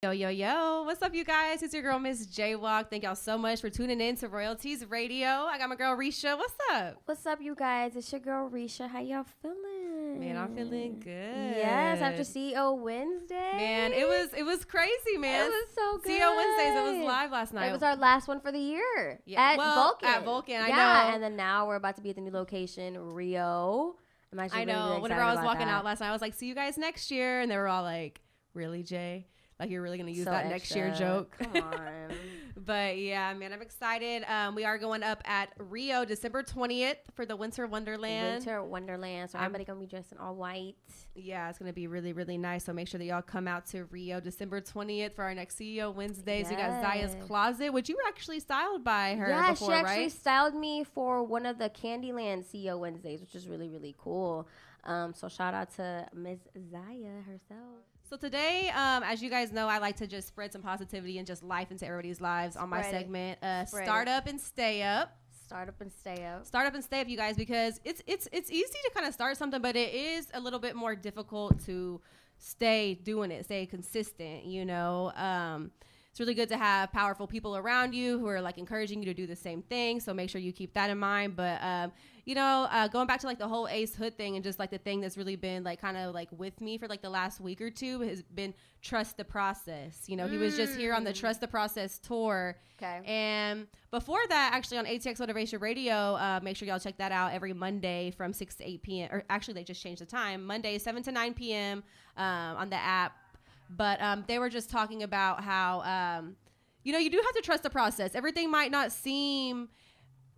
Yo, yo, yo. What's up, you guys? It's your girl, Miss JayWalk. Thank y'all so much for tuning in to Royalties Radio. I got my girl, Rheisha. What's up? What's up, you guys? It's your girl, Rheisha. How y'all feeling? Man, I'm feeling good. Yes, after CEO Wednesday. Man, it was crazy, man. It was so good. CEO Wednesdays, it was live last night. It was our last one for the year. Yeah. At Vulcan. At Vulcan, I yeah, know. and then now we're about to be at the new location, Rio. I'm actually I know. really Whenever I was excited walking about out last night, I was like, see you guys next year. And they were all like, really, Jay? Like, you're really going to use So that next year joke? Come on. But yeah, man, I'm excited. We are going up at Rio December 20th for the Winter Wonderland. Winter Wonderland. So everybody going to be dressed in all white. Yeah, it's going to be really, really nice. So make sure that y'all come out to Rio December 20th for our next CEO Wednesdays. Yes. We got Zaya's Closet, which you were actually styled by her before, she actually right? styled me for one of the Candyland CEO Wednesdays, which is really, really cool. So shout out to Miss Zaya herself. So today, as you guys know, I like to just spread some positivity and just life into everybody's lives on my segment. Start up and stay up. Start up and stay up. Start up and stay up, you guys, because it's easy to kind of start something, but it is a little bit more difficult to stay doing it, stay consistent, you know. It's really good to have powerful people around you who are like encouraging you to do the same thing. So make sure you keep that in mind. But, going back to like the whole Ace Hood thing and just like the thing that's really been like kind of like with me for like the last week or two has been trust the process. You know, he was just here on the Trust the Process tour. Okay. And before that, actually on ATX Motivation Radio, make sure y'all check that out every Monday from 6 to 8 p.m. Or actually, they just changed the time. Monday, 7 to 9 p.m. On the app. But they were just talking about how, you do have to trust the process. Everything might not seem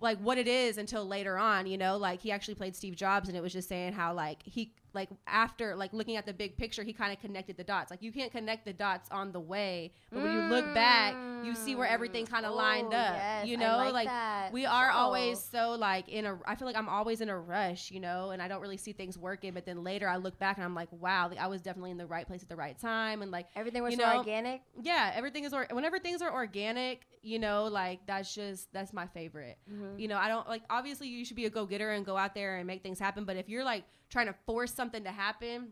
like what it is until later on, like he actually played Steve Jobs and it was just saying how like he like after like looking at the big picture, he kind of connected the dots. Like you can't connect the dots on the way, but when you look back, you see where everything kind of lined up, yes, like we are always so like I feel like I'm always in a rush, and I don't really see things working. But then later I look back and I'm like, wow, like, I was definitely in the right place at the right time. And like everything was so organic. Yeah. Everything is, whenever things are organic, like that's my favorite. Mm-hmm. I don't like, obviously you should be a go-getter and go out there and make things happen. But if you're like trying to force something to happen,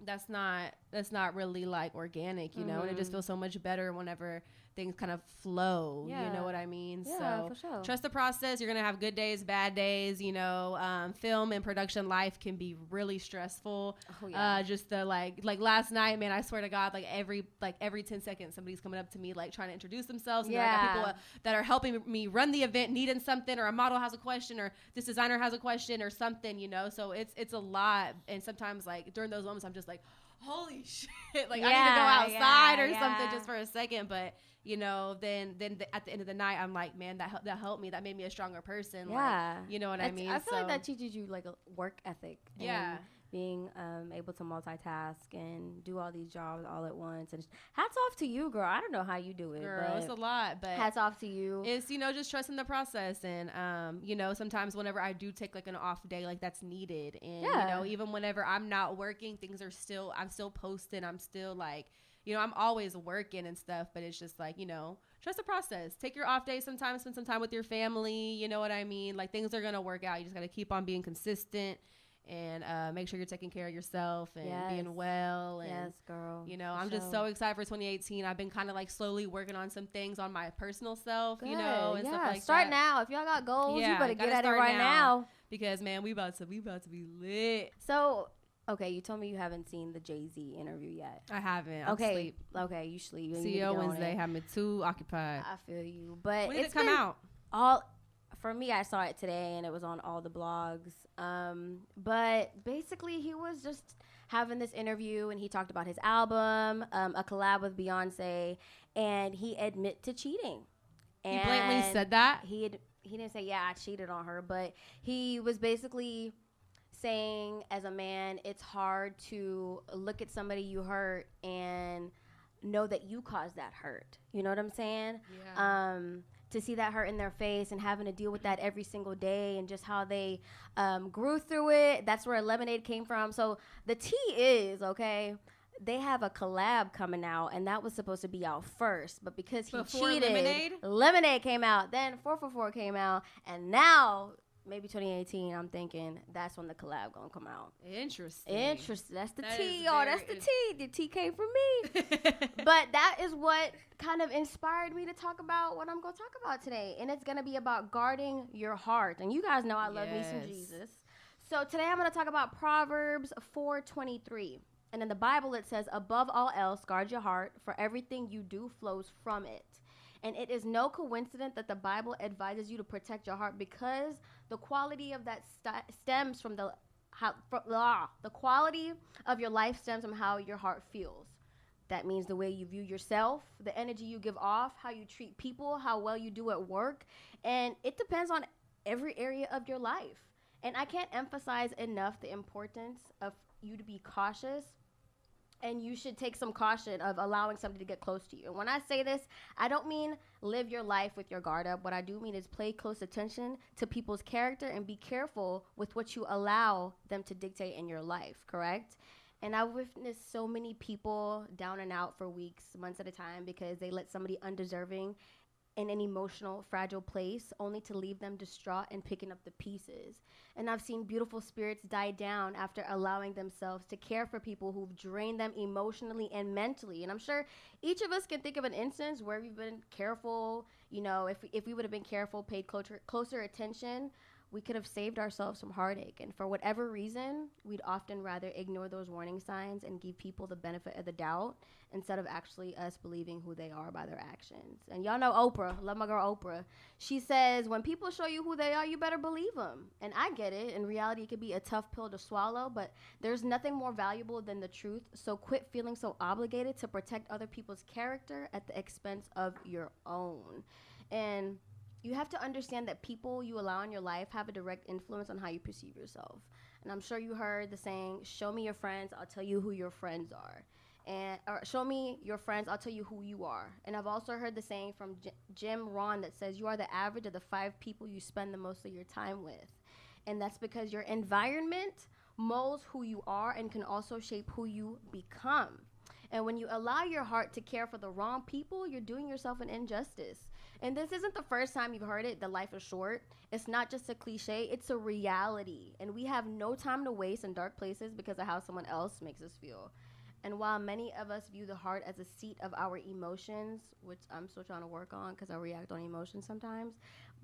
that's not really like organic, and it just feels so much better whenever things kind of flow. You know what I mean? Yeah, so for sure. Trust the process. You're gonna have good days, bad days. Film and production life can be really stressful. Oh, yeah. Just the like last night, man, I swear to God, like every 10 seconds somebody's coming up to me like trying to introduce themselves, and I got people that are helping me run the event needing something, or a model has a question, or this designer has a question or something, so it's a lot. And sometimes like during those moments I'm just like, holy shit, like I need to go outside or something just for a second. But then at the end of the night, I'm like, man, that helped me. That made me a stronger person. Yeah. Like, you know what I mean? I feel like that teaches you like a work ethic. Yeah. And being able to multitask and do all these jobs all at once. And hats off to you, girl. I don't know how you do it. Girl, it's a lot, but hats off to you. It's, just trusting the process. And, sometimes whenever I do take like an off day, like that's needed. And, even whenever I'm not working, I'm still posting. I'm still like, I'm always working and stuff, but it's just like, trust the process. Take your off day sometimes, spend some time with your family. You know what I mean? Like things are going to work out. You just got to keep on being consistent and make sure you're taking care of yourself and being well. And, yes, girl. I'm just so excited for 2018. I've been kind of like slowly working on some things on my personal self, Good. and stuff like that. Start now. If y'all got goals, you better get at it right now. Because, man, we about to be lit. So, okay, you told me you haven't seen the Jay-Z interview yet. I haven't. I'm asleep. Okay, you sleep. CEO Wednesday had me too occupied. I feel you. But when did it come out? For me, I saw it today, and it was on all the blogs. But basically, he was just having this interview, and he talked about his album, a collab with Beyonce, and he admit to cheating. And he blatantly said that? He didn't say, yeah, I cheated on her, but he was basically saying, as a man, it's hard to look at somebody you hurt and know that you caused that hurt. You know what I'm saying? Yeah. To see that hurt in their face and having to deal with that every single day, and just how they grew through it. That's where Lemonade came from. So the tea is, okay, they have a collab coming out, and that was supposed to be out first. But because he cheated, Lemonade came out, then 444 came out, and now maybe 2018, I'm thinking that's when the collab gonna come out. Interesting. That's the T, y'all. That's the T. The T came from me. But that is what kind of inspired me to talk about what I'm gonna talk about today. And it's gonna be about guarding your heart. And you guys know I love me some Jesus. So today I'm gonna talk about Proverbs 4:23. And in the Bible it says, above all else, guard your heart, for everything you do flows from it. And it is no coincidence that the Bible advises you to protect your heart, because the quality of that stems from the quality of your life stems from how your heart feels. That means the way you view yourself, the energy you give off, how you treat people, how well you do at work. And it depends on every area of your life. And I can't emphasize enough the importance of you to be cautious. And you should take some caution of allowing somebody to get close to you. And when I say this, I don't mean live your life with your guard up. What I do mean is pay close attention to people's character and be careful with what you allow them to dictate in your life, correct? And I've witnessed so many people down and out for weeks, months at a time, because they let somebody undeserving in an emotional, fragile place, only to leave them distraught and picking up the pieces. And I've seen beautiful spirits die down after allowing themselves to care for people who've drained them emotionally and mentally. And I'm sure each of us can think of an instance where we've been careful. You know, if we would have been careful, paid closer attention, we could have saved ourselves some heartache. And for whatever reason, we'd often rather ignore those warning signs and give people the benefit of the doubt instead of actually us believing who they are by their actions. And y'all know Oprah. Love my girl Oprah. She says, when people show you who they are, you better believe them. And I get it. In reality, it could be a tough pill to swallow, but there's nothing more valuable than the truth. So quit feeling so obligated to protect other people's character at the expense of your own. And you have to understand that people you allow in your life have a direct influence on how you perceive yourself. And I'm sure you heard the saying, show me your friends, I'll tell you who your friends are. Or show me your friends, I'll tell you who you are. And I've also heard the saying from Jim Rohn that says you are the average of the 5 people you spend the most of your time with. And that's because your environment molds who you are and can also shape who you become. And when you allow your heart to care for the wrong people, you're doing yourself an injustice. And this isn't the first time you've heard it, that life is short. It's not just a cliche, it's a reality. And we have no time to waste in dark places because of how someone else makes us feel. And while many of us view the heart as a seat of our emotions, which I'm still trying to work on because I react on emotions sometimes,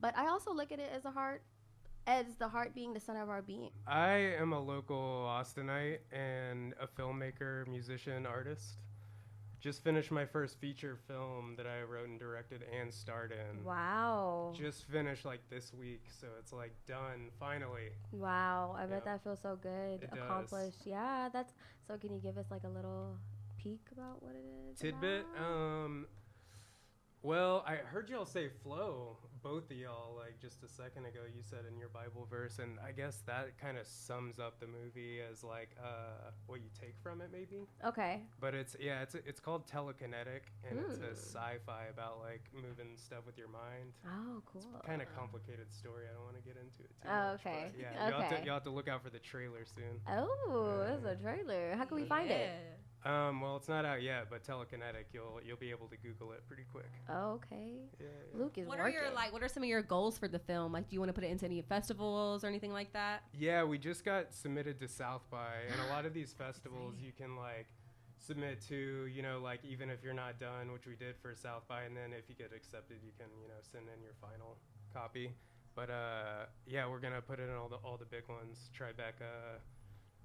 but I also look at it as the heart being the center of our being. I am a local Austinite and a filmmaker, musician, artist. Just finished my first feature film that I wrote and directed and starred in. Wow. Just finished like this week, so it's like done finally. Wow, I bet that feels so good. It accomplished. does. Yeah, that's so. Can you give us like a little peek about what it is? Tidbit. About? Well, I heard y'all say flow, both of y'all, like just a second ago. You said in your Bible verse, and I guess that kind of sums up the movie as like what you take from it, maybe. Okay. But it's called Telekinetic, and it's a sci-fi about like moving stuff with your mind. Oh, cool. It's kind of complicated story. I don't want to get into it too Oh, much. okay. But yeah, Okay. you'll have to look out for the trailer soon. Oh, that's a trailer. How can we find it? Well, it's not out yet, but Telekinetic, you'll be able to Google it pretty quick. Oh, okay. Yeah. Luke is What working. are some of your goals for the film? Like, do you want to put it into any festivals or anything like that? Yeah, we just got submitted to South by, and a lot of these festivals you can like submit to, you know, like even if you're not done, which we did for South by, and then if you get accepted, you can, you know, send in your final copy. But yeah, we're gonna put it in all the big ones. Tribeca,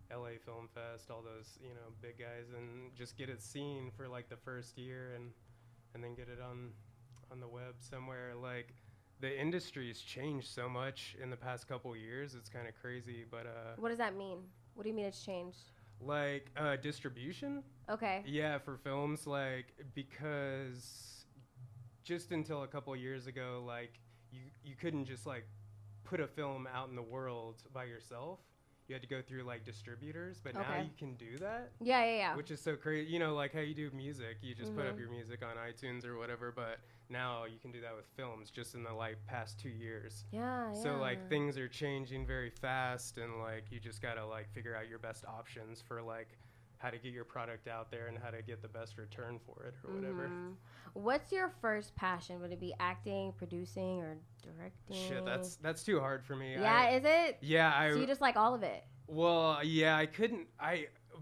LA Film Fest, all those, you know, big guys, and just get it seen for like the first year, and then get it on the web somewhere. Like, the industry's changed so much in the past couple years. It's kind of crazy, but What does that mean? What do you mean it's changed? like distribution. Okay. Yeah, for films, like, because just until a couple years ago, like you couldn't just like put a film out in the world by yourself. You had to go through like distributors, but now you can do that. Yeah. Which is so crazy. You know, like how you do music, you just put up your music on iTunes or whatever, but now you can do that with films just in the like past 2 years. Yeah. So like things are changing very fast, and like you just gotta like figure out your best options for like how to get your product out there and how to get the best return for it or whatever. What's your first passion? Would it be acting, producing, or directing? Shit, that's too hard for me. Yeah, is it? Yeah, So you just like all of it? Well, yeah,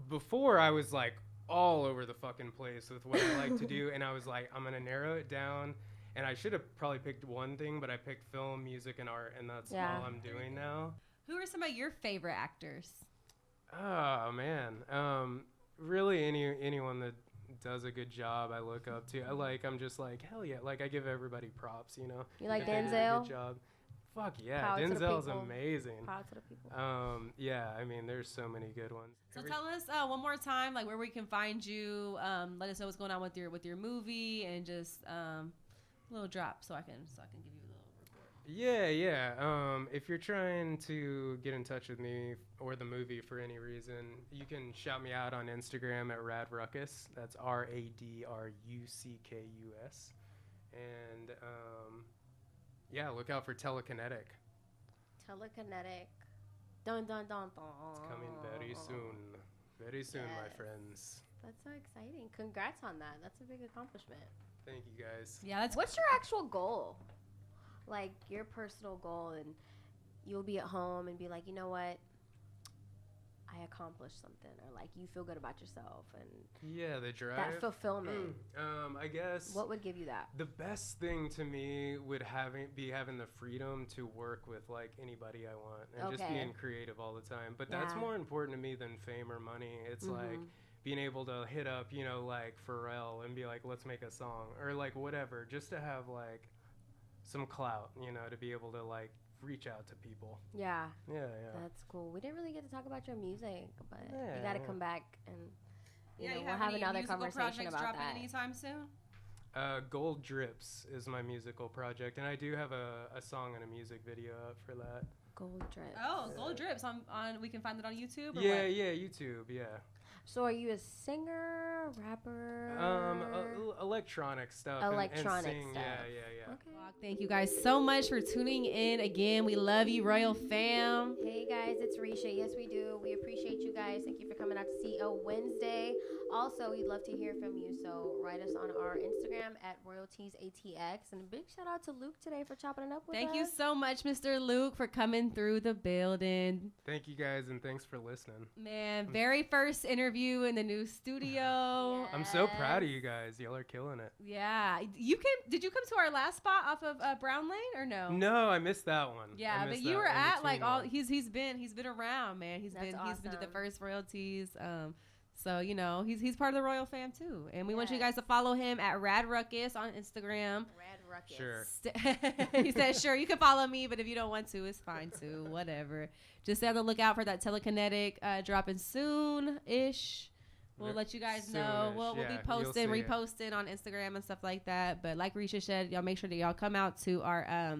before I was like all over the fucking place with what I like to do, and I was like, I'm gonna narrow it down, and I should have probably picked one thing, but I picked film, music, and art, and that's all I'm doing now. Who are some of your favorite actors? Oh man, really anyone that does a good job I look up to. I'm just like, hell yeah, like I give everybody props, you know. You like They did a Denzel? good job. Fuck yeah, Proud to the Denzel's people. amazing. Proud to the people. Yeah, I mean, there's so many good ones. So tell us one more time, like where we can find you. Let us know what's going on with your movie, and just a little drop so I can give you a little report. Yeah. If you're trying to get in touch with me or the movie for any reason, you can shout me out on Instagram at Rad Ruckus. That's RADRUCKUS. And yeah, look out for Telekinetic. Telekinetic. Dun dun dun dun. It's coming very soon. Very soon, my Yes. friends. That's so exciting. Congrats on that. That's a big accomplishment. Thank you guys. Yeah, What's your actual goal? Like your personal goal, and you'll be at home and be like, you know what? I accomplished something, or like you feel good about yourself, and Yeah, the drive. that fulfillment. I guess What would give you that? the best thing to me would be having the freedom to work with like anybody I want and just Okay. being creative all the time. But that's Yeah. more important to me than fame or money. It's like being able to hit up, like Pharrell and be like, let's make a song, or like whatever, just to have like some clout, to be able to like reach out to people. Yeah, Yeah. that's cool. We didn't really get to talk about your music, but Yeah, you got to yeah. come back and Yeah, you we'll have have any another musical conversation projects about dropping that. anytime soon? Gold Drips is my musical project, and I do have a song and a music video up for that. Gold drip. Oh, Gold Drips on we can find it on YouTube. Or Yeah, what? yeah, YouTube, yeah. So are you a singer, rapper? Electronic stuff. Electronic and sing. stuff. Yeah. Okay. Thank you guys so much for tuning in again. We love you, Royal Fam. Hey guys, it's Rheisha. Yes, we do. We appreciate you guys. Thank you for coming out to see a Wednesday. Also, we'd love to hear from you. So write us on our Instagram at RoyaltiesATX. And a big shout out to Luke today for chopping it up with us. Thank you so much, Mr. Luke, for coming through the building. Thank you guys, and thanks for listening. Man, very first interview in the new studio. I'm so proud of you guys. Y'all are killing it. Yeah. Did you come to our last spot off of Brown Lane or no? No, I missed that one. Yeah, I but missed you that were at like in-between all one. he's been around, man. He's been to the first Royalties. So he's part of the Royal Fam too. And we want you guys to follow him at Rad Ruckus on Instagram. Rad Ruckus. Sure. He said, sure, you can follow me, but if you don't want to, it's fine too. Whatever. Just stay on the lookout for that Telekinetic dropping soon-ish. We'll let you guys know. Soonish, We'll be yeah, posting, you'll see it. reposting on Instagram and stuff like that. But like Rheisha said, y'all make sure that y'all come out to our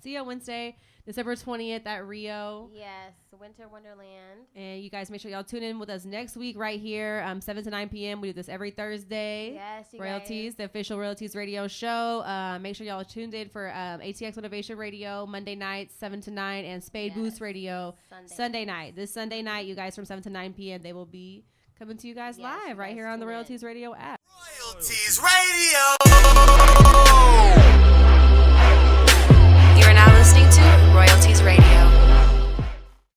see you Wednesday, December 20th at Rio. Yes, Winter Wonderland. And you guys make sure y'all tune in with us next week right here, 7 to 9 p.m. We do this every Thursday. Yes, you Royalties, guys. the official Royalties radio show. Make sure y'all are tuned in for ATX Motivation Radio Monday nights, 7 to 9, and Spade Boost Radio Sunday night. This Sunday night, you guys from 7 to 9 p.m. They will be coming to you guys live right here on the Royalties Radio app. Royalties Radio.